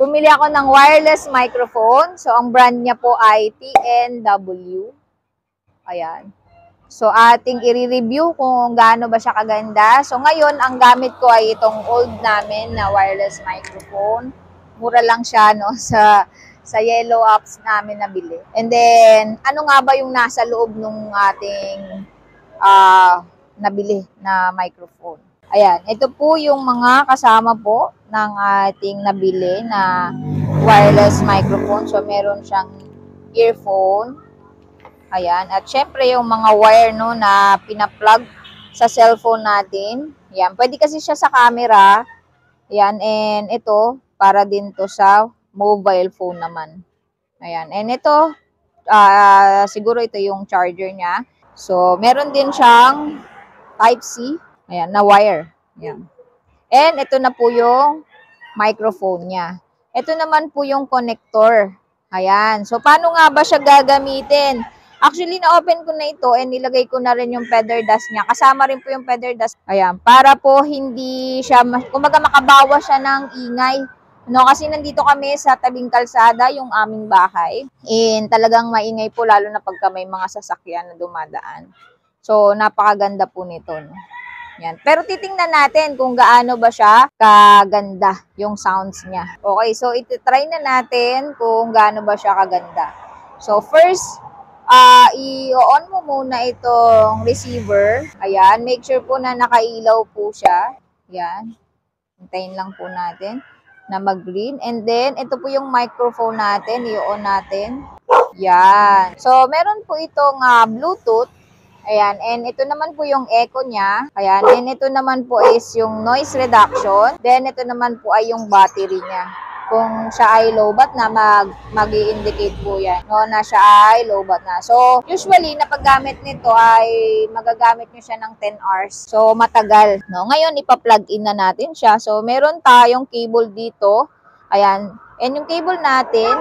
Bumili ako ng wireless microphone. So, ang brand niya po ay TNW. Ayan. So, ating i-review kung gaano ba siya kaganda. So, ngayon, ang gamit ko ay itong old namin na wireless microphone. Mura lang siya, no, sa Yellow Apps namin nabili. And then, ano nga ba yung nasa loob nung ating nabili na microphone? Ayan, ito po yung mga kasama po ng ating nabili na wireless microphone. So, meron siyang earphone. Ayan. At syempre yung mga wire no na pina-plug sa cellphone natin. Ayan. Pwede kasi siya sa camera. Ayan. And ito, para din to sa mobile phone naman. Ayan. And ito, siguro ito yung charger niya. So, meron din siyang Type-C. Ayan, na wire. Ayan. And ito na po yung microphone niya. Ito naman po yung connector. Ayan. So, paano nga ba siya gagamitin? Actually, na-open ko na ito and nilagay ko na rin yung feather dust niya. Kasama rin po yung feather dust. Ayan, para po hindi siya, kumaga makabawas siya ng ingay. No, kasi nandito kami sa tabing kalsada, yung aming bahay. And talagang maingay po, lalo na pagka may mga sasakyan na dumadaan. So, napakaganda po nito. No? Yan. Pero titingnan natin kung gaano ba siya kaganda yung sounds niya. Okay, so iti-try na natin kung gaano ba siya kaganda. So, first, i-on mo muna itong receiver. Ayan, make sure po na nakailaw po siya. Ayan. Hintayin lang po natin na mag-green. And then, ito po yung microphone natin. I-on natin. Ayan. So, meron po itong Bluetooth. Ayan. And ito naman po yung echo niya. Ayan. And ito naman po is yung noise reduction. Then, ito naman po ay yung battery niya. Kung siya ay lowbat na, mag-i-indicate po yan, no, na siya ay lowbat na. So, usually, na paggamit nito ay magagamit nyo siya ng 10 hours. So, matagal. No? Ngayon, ipa-plug in na natin siya. So, meron tayong cable dito. Ayan. And yung cable natin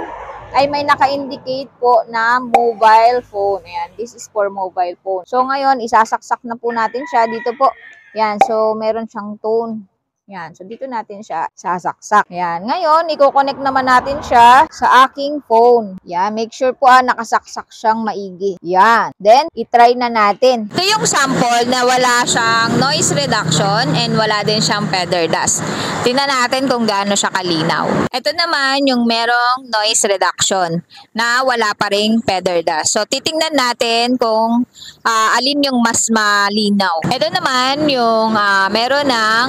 ay may naka-indicate po na mobile phone. Ayan. This is for mobile phone. So, ngayon, isasaksak na po natin siya. Dito po. Ayan. So, meron siyang tone. Yan. So, dito natin siya sasaksak. Yan. Ngayon, i-connect naman natin siya sa aking phone. Yan. Make sure po nakasaksak siyang maigi. Yan. Then, i-try na natin. Ito yung sample na wala siyang noise reduction and wala din siyang feather dust. Tingnan natin kung gaano siya kalinaw. Ito naman yung merong noise reduction na wala pa ring feather dust. So, titingnan natin kung alin yung mas malinaw. Ito naman yung meron ng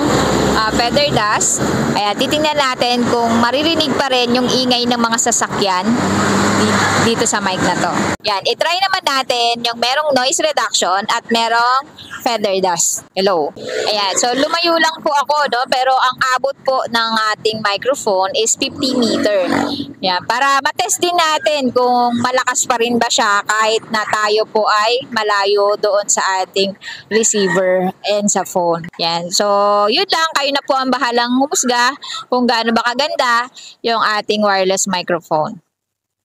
feather dust. Ayan, titingnan natin kung maririnig pa rin yung ingay ng mga sasakyan dito sa mic na to. Yan, itry naman natin yung merong noise reduction at merong feather dust. Hello. Ayan, so lumayo lang po ako, no? Pero ang abot po ng ating microphone is 50 meter. Yan, para matest din natin kung malakas pa rin ba siya kahit na tayo po ay malayo doon sa ating receiver and sa phone. Yan, so yun lang, kayo na po ang bahalang humusga kung gaano ba kaganda yung ating wireless microphone.